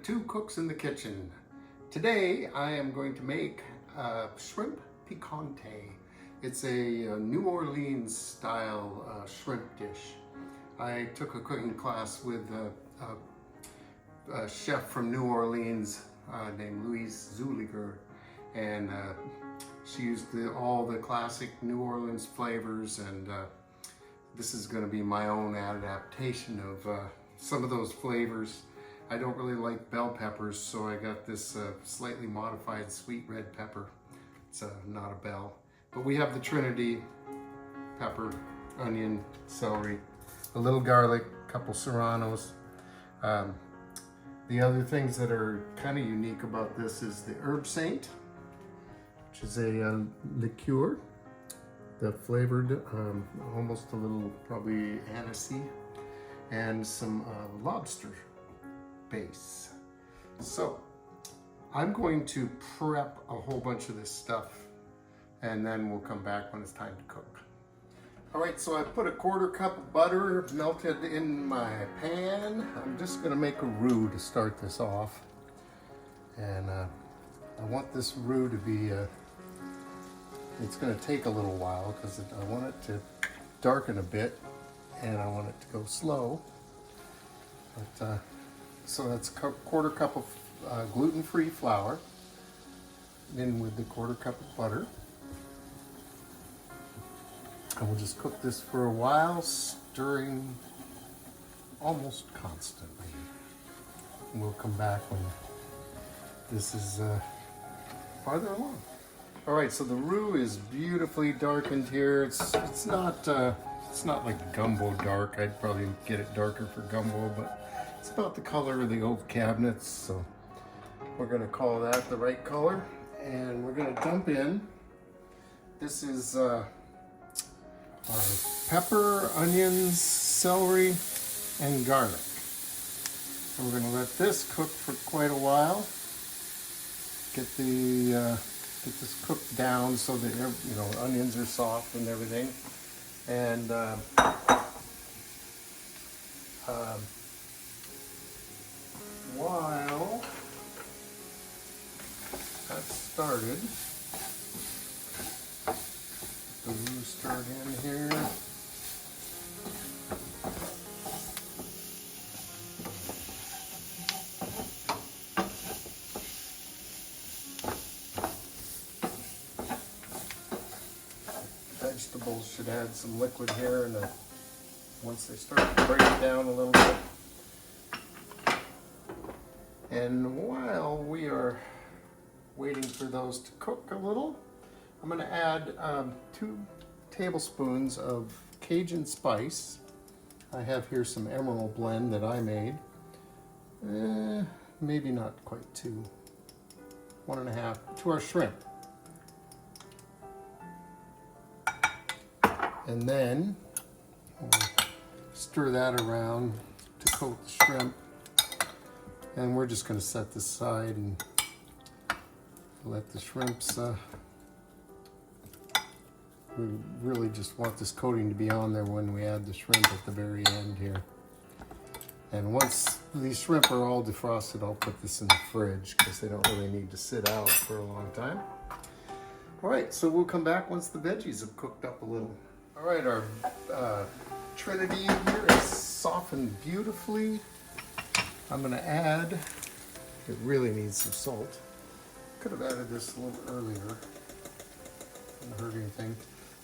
Two Cooks in the Kitchen. Today I am going to make shrimp picante. It's a New Orleans style shrimp dish. I took a cooking class with a chef from New Orleans named Louise Zuliger, and she used all the classic New Orleans flavors, and this is going to be my own adaptation of some of those flavors. I don't really like bell peppers, so I got this slightly modified sweet red pepper. It's not a bell. But we have the Trinity: pepper, onion, celery, a little garlic, a couple serranos. The other things that are kind of unique about this is the herb saint, which is a liqueur, the flavored, almost a little probably anisey, and some lobster base. So I'm going to prep a whole bunch of this stuff, and then we'll come back when it's time to cook. All right, so I put a 1/4 cup of butter melted in my pan. I'm just gonna make a roux to start this off. And I want this roux to be, it's gonna take a little while because I want it to darken a bit and I want it to go slow. But, so that's a 1/4 cup of gluten-free flour, in with the 1/4 cup of butter. And we'll just cook this for a while, stirring almost constantly. And we'll come back when this is farther along. All right, so the roux is beautifully darkened here. It's not like gumbo dark. I'd probably get it darker for gumbo, but it's about the color of the old cabinets, so we're gonna call that the right color. And we're gonna dump in. This is our pepper, onions, celery, and garlic. And we're gonna let this cook for quite a while. Get this cooked down so that onions are soft and everything. And while that's started, the roux stirred in here. Vegetables should add some liquid here, and once they start to break it down a little bit. And while we are waiting for those to cook a little, I'm going to add 2 tablespoons of Cajun spice. I have here some Emerald blend that I made. Maybe not quite 2. 1.5 to our shrimp. And then we'll stir that around to coat the shrimp. And we're just going to set this aside and let the shrimps, we really just want this coating to be on there when we add the shrimp at the very end here. And once these shrimp are all defrosted, I'll put this in the fridge because they don't really need to sit out for a long time. All right, so we'll come back once the veggies have cooked up a little. All right, our Trinity here is softened beautifully. I'm gonna add, it really needs some salt. Could have added this a little earlier, didn't hurt anything.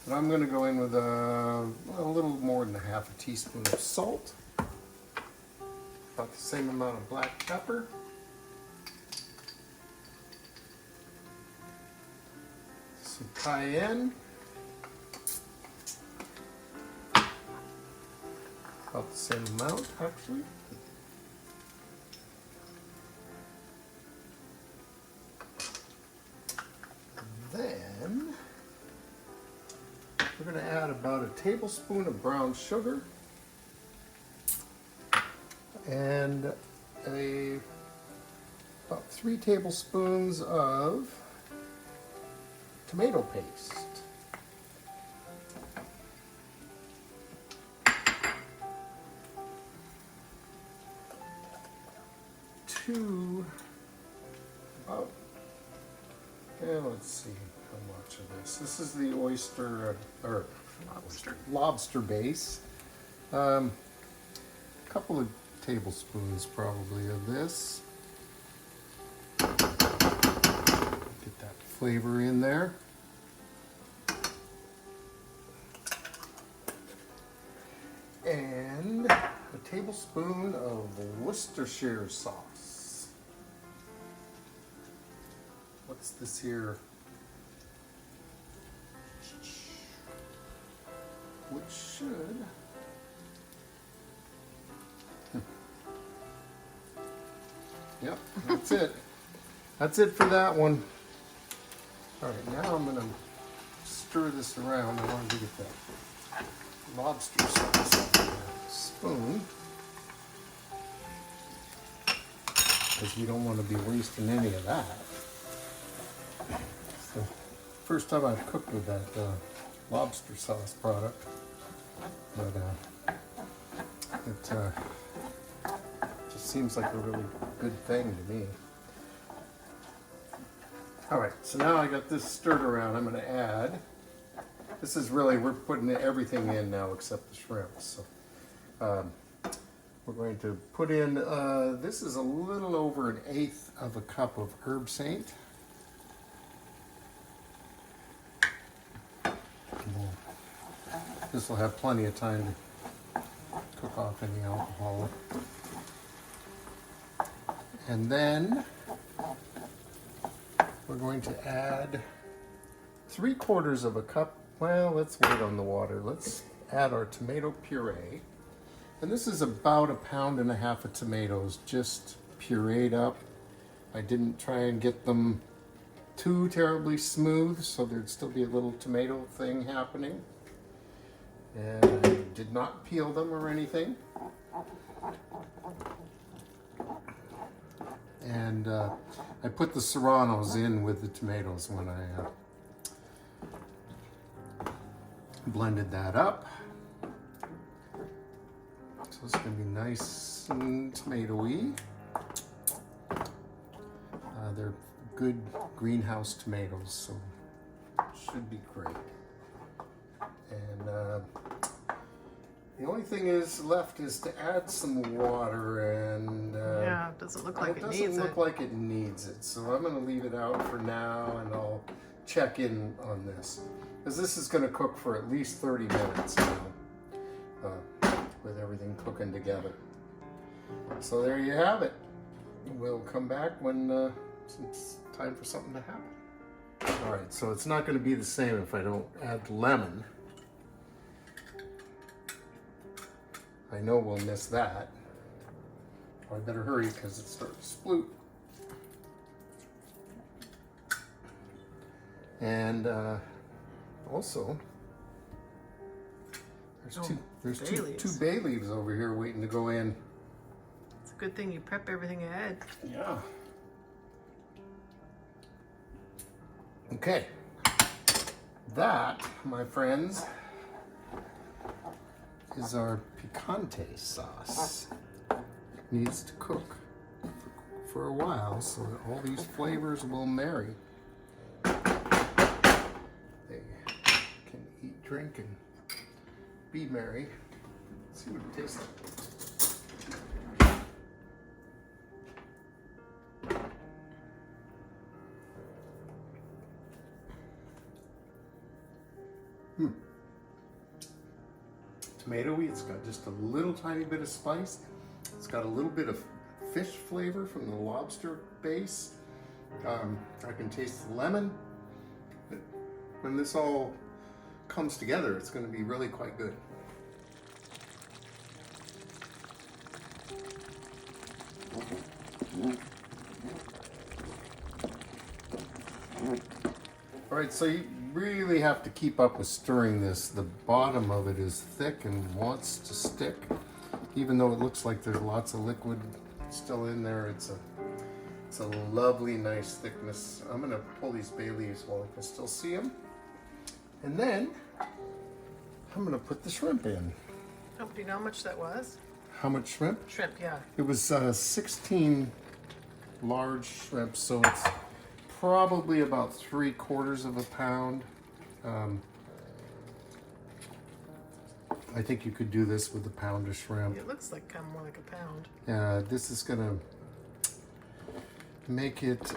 But I'm gonna go in with a little more than 1/2 teaspoon of salt, about the same amount of black pepper, some cayenne, about the same amount actually. Then we're going to add about 1 tablespoon of brown sugar and about 3 tablespoons of tomato paste. to about, let's see how much of this. This is the oyster, or lobster base. Couple of tablespoons probably of this. Get that flavor in there. And a tablespoon of Worcestershire sauce. What's this here? Which should... Yep, that's it. That's it for that one. All right, now I'm gonna stir this around. I want to get that lobster sauce up in a spoon, because we don't want to be wasting any of that. It's the first time I've cooked with that lobster sauce product, but it just seems like a really good thing to me. All right, so now I got this stirred around. I'm going to add. This is really, we're putting everything in now except the shrimp. So we're going to put in, this is a little over 1/8 of a cup of herb saint. This will have plenty of time to cook off any alcohol. And then we're going to add 3/4 of a cup. Well, let's wait on the water. Let's add our tomato puree. And this is about 1.5 pounds of tomatoes, just pureed up. I didn't try and get them too terribly smooth, so there'd still be a little tomato thing happening. And I did not peel them or anything. And I put the serranos in with the tomatoes when I blended that up. So it's going to be nice and tomatoey. They're good greenhouse tomatoes, so should be great. And the only thing is left is to add some water, and yeah, it doesn't look like it needs it. It doesn't look like it needs it, so I'm going to leave it out for now, and I'll check in on this, because this is going to cook for at least 30 minutes now, with everything cooking together. So there you have it. We'll come back when it's time for something to happen. All right, so it's not going to be the same if I don't add lemon. I know we'll miss that. I better hurry because it's starting to sploot. And also, there's two bay leaves over here waiting to go in. It's a good thing you prep everything ahead. Yeah. Okay. That, my friends, is our picante sauce. It needs to cook for a while so that all these flavors will marry. They can eat, drink, and be merry. Let's see what it tastes like. Tomatoey, it's got just a little tiny bit of spice. It's got a little bit of fish flavor from the lobster base. I can taste the lemon. When this all comes together, it's going to be really quite good. All right, so you really have to keep up with stirring this. The bottom of it is thick and wants to stick. Even though it looks like there's lots of liquid still in there, it's a lovely, nice thickness. I'm gonna pull these bay leaves while I can still see them. And then I'm gonna put the shrimp in. Oh, do you know how much that was? How much shrimp? Shrimp, yeah. It was 16 large shrimp, so it's probably about 3/4 of a pound. I think you could do this with a pound of shrimp. It looks like kind of more like a pound. This is gonna make it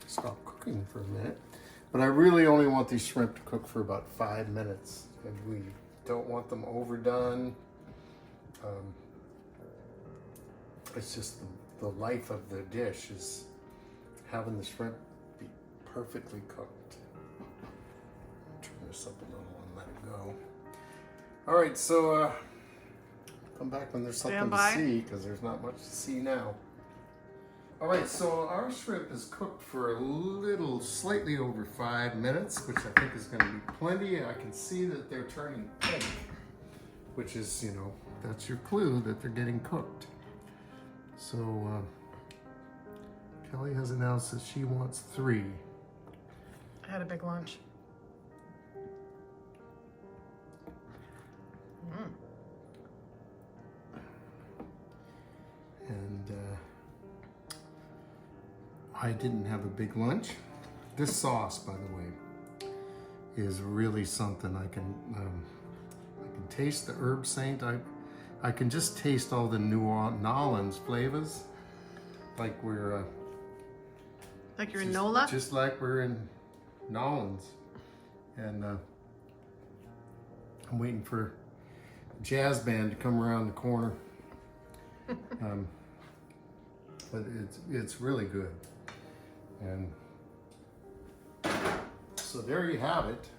stop cooking for a minute. But I really only want these shrimp to cook for about 5 minutes. And we don't want them overdone. It's just the life of the dish is having the shrimp be perfectly cooked. Turn this up a little and let it go. All right, so come back when there's something Stand to by. see, because there's not much to see now. All right, so our shrimp is cooked for a little, slightly over 5 minutes, which I think is going to be plenty. I can see that they're turning pink, which is, you know, that's your clue that they're getting cooked. So Kelly has announced that she wants 3. I had a big lunch. And I didn't have a big lunch. This sauce, by the way, is really something. I can taste the herb saint. I can just taste all the New Orleans flavors, like we're Like you're in just, NOLA? just like we're in Nolans. And I'm waiting for a jazz band to come around the corner. But it's really good. And so there you have it.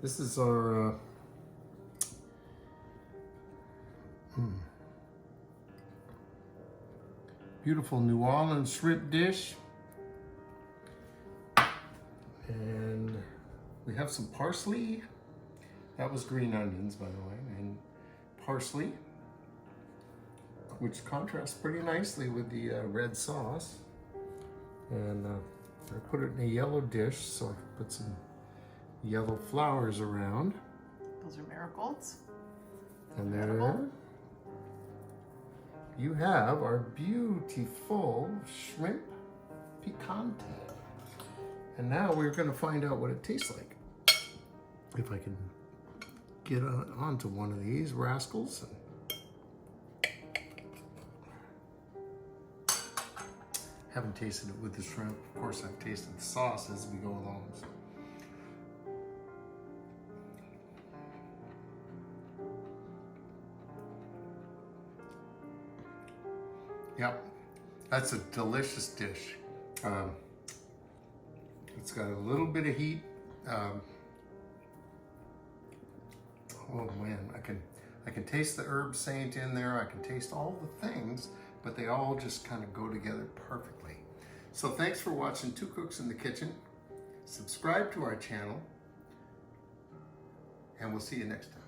This is our beautiful New Orleans shrimp dish. And we have some parsley. That was green onions, by the way, and parsley, which contrasts pretty nicely with the red sauce. And I put it in a yellow dish, so I put some yellow flowers around. Those are marigolds. And there you have our beautiful shrimp picante. And now we're going to find out what it tastes like. If I can get onto one of these rascals. Haven't tasted it with the shrimp. Of course, I've tasted the sauce as we go along. So. Yep, that's a delicious dish. It's got a little bit of heat. Oh man, I can taste the herb saint in there. I can taste all the things, but they all just kind of go together perfectly. So thanks for watching Two Cooks in the Kitchen. Subscribe to our channel, and we'll see you next time.